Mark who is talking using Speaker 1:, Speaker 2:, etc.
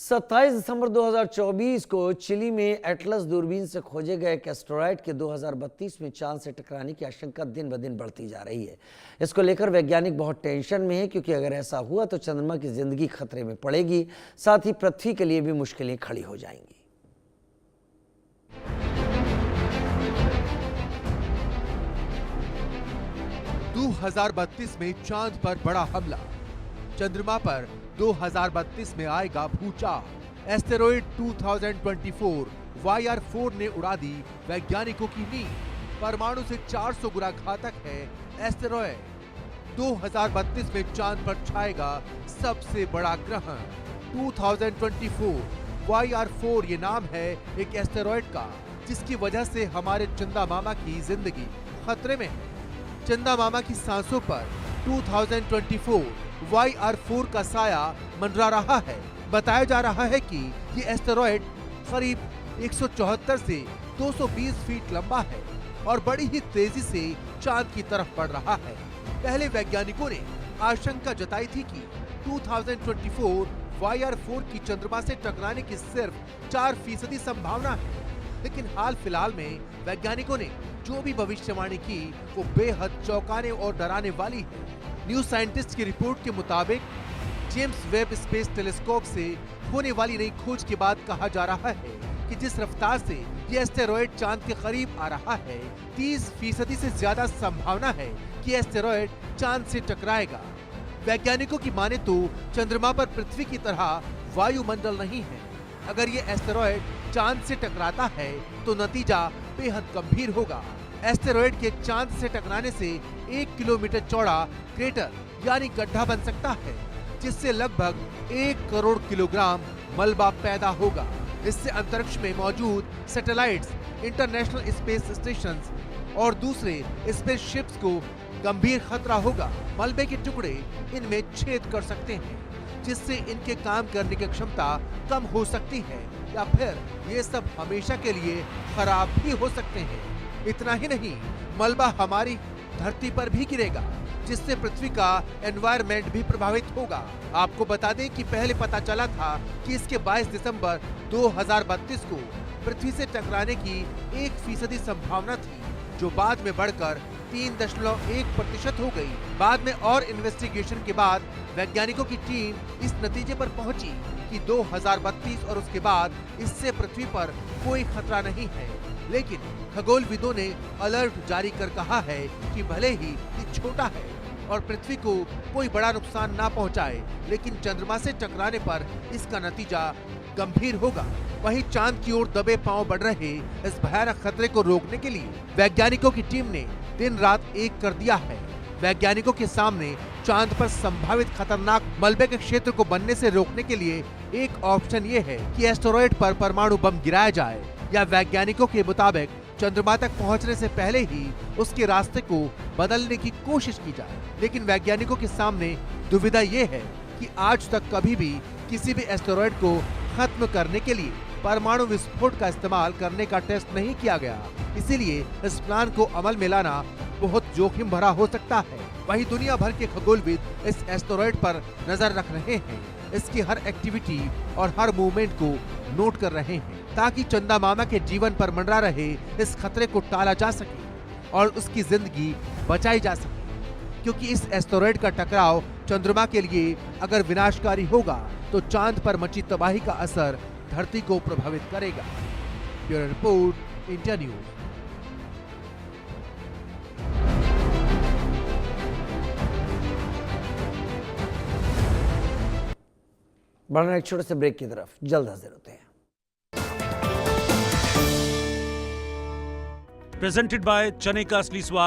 Speaker 1: 27 दिसंबर 2024 को चिली में एटलस दूरबीन से खोजे गए एक एस्टेरॉयड के 2032 में चांद से टकराने की आशंका दिन ब दिन बढ़ती जा रही है। इसको लेकर वैज्ञानिक बहुत टेंशन में है, क्योंकि अगर ऐसा हुआ तो चंद्रमा की जिंदगी खतरे में पड़ेगी, साथ ही पृथ्वी के लिए भी मुश्किलें खड़ी हो जाएंगी।
Speaker 2: 2032 में चांद पर बड़ा हमला, चंद्रमा पर 2032 में आएगा भूचाल। एस्टेरॉयड 2024 YR4 ने उड़ा दी वैज्ञानिकों की नींद। परमाणु से 400 गुना घातक है एस्टेरॉयड। 2032 में चांद पर छाएगा सबसे बड़ा ग्रहण। 2024 YR4 ये नाम है एक एस्टेरॉयड का, जिसकी वजह से हमारे चंदा मामा की जिंदगी खतरे में है। चंदा मामा की सांसों पर 2024 YR4 का साया मंडरा रहा है। बताया जा रहा है कि ये एस्टेरॉयड करीब 174 से 220 फीट लंबा है और बड़ी ही तेजी से चांद की तरफ बढ़ रहा है। पहले वैज्ञानिकों ने आशंका जताई थी कि 2024 YR4 की चंद्रमा से टकराने की सिर्फ 4% संभावना है, लेकिन हाल फिलहाल में वैज्ञानिकों ने जो भी भविष्यवाणी की वो बेहद चौंकाने और डराने वाली है। न्यू साइंटिस्ट की रिपोर्ट के मुताबिक जेम्स वेब स्पेस टेलीस्कोप से होने वाली नई खोज के बाद कहा जा रहा है कि जिस रफ्तार से ये एस्टेरॉयड चांद के करीब आ रहा है, 30% से ज्यादा संभावना है कि एस्टेरॉयड चांद से टकराएगा। वैज्ञानिकों की माने तो चंद्रमा पर पृथ्वी की तरह वायुमंडल नहीं है। अगर ये एस्टेरॉयड चांद से टकराता है तो नतीजा बेहद गंभीर होगा। एस्टेरॉयड के चांद से टकराने से 1 किलोमीटर चौड़ा क्रेटर यानी गड्ढा बन सकता है, जिससे लगभग 1 करोड़ किलोग्राम मलबा पैदा होगा। इससे अंतरिक्ष में मौजूद सैटेलाइट्स, इंटरनेशनल स्पेस स्टेशंस और दूसरे स्पेसशिप्स को गंभीर खतरा होगा। मलबे के टुकड़े इनमें छेद कर सकते हैं, जिससे इनके काम करने की क्षमता कम हो सकती है, या फिर ये सब हमेशा के लिए खराब भी हो सकते हैं। इतना ही नहीं, मलबा हमारी धरती पर भी गिरेगा, जिससे पृथ्वी का एनवायरनमेंट भी प्रभावित होगा। आपको बता दें कि पहले पता चला था कि इसके 22 दिसंबर 2032 को पृथ्वी से टकराने की 1% संभावना थी, जो बाद में बढ़कर 3.1% हो गई। बाद में और इन्वेस्टिगेशन के बाद वैज्ञानिकों की टीम इस नतीजे पर पहुंची कि 2032 और उसके बाद इससे पृथ्वी पर कोई खतरा नहीं है। लेकिन खगोलविदों ने अलर्ट जारी कर कहा है कि भले ही ये छोटा है और पृथ्वी को कोई बड़ा नुकसान ना पहुंचाए, लेकिन चंद्रमा से टकराने पर इसका नतीजा गंभीर होगा। वहीं चांद की ओर दबे पांव बढ़ रहे इस भयानक खतरे को रोकने के लिए वैज्ञानिकों की टीम ने दिन रात एक कर दिया है। वैज्ञानिकों के सामने चांद पर संभावित खतरनाक मलबे के क्षेत्र को बनने से रोकने के लिए एक ऑप्शन ये है कि एस्टेरॉयड पर परमाणु बम गिराया जाए, या वैज्ञानिकों के मुताबिक चंद्रमा तक पहुंचने से पहले ही उसके रास्ते को बदलने की कोशिश की जाए। लेकिन वैज्ञानिकों के सामने दुविधा ये है कि आज तक कभी भी किसी भी एस्टेरॉयड को खत्म करने के लिए परमाणु विस्फोट का इस्तेमाल करने का टेस्ट नहीं किया गया। इसीलिए इस प्लान को अमल में लाना बहुत जोखिम भरा हो सकता है। वहीं दुनिया भर के खगोलविद इस एस्टेरॉयड पर नजर रख रहे हैं, इसकी हर एक्टिविटी और हर मूवमेंट को नोट कर रहे हैं, ताकि चंदा मामा के जीवन पर मंडरा रहे इस खतरे को टाला जा सके और उसकी जिंदगी बचाई जा सके। क्योंकि इस एस्टेरॉयड का टकराव चंद्रमा के लिए अगर विनाशकारी होगा तो चांद पर मची तबाही का असर धरती को प्रभावित करेगा। Bureau report, India news.
Speaker 1: बढ़ना एक छोटे से ब्रेक की तरफ, जल्द हाजिर होते हैं।
Speaker 3: प्रेजेंटेड बाय चने का असली स्वाद।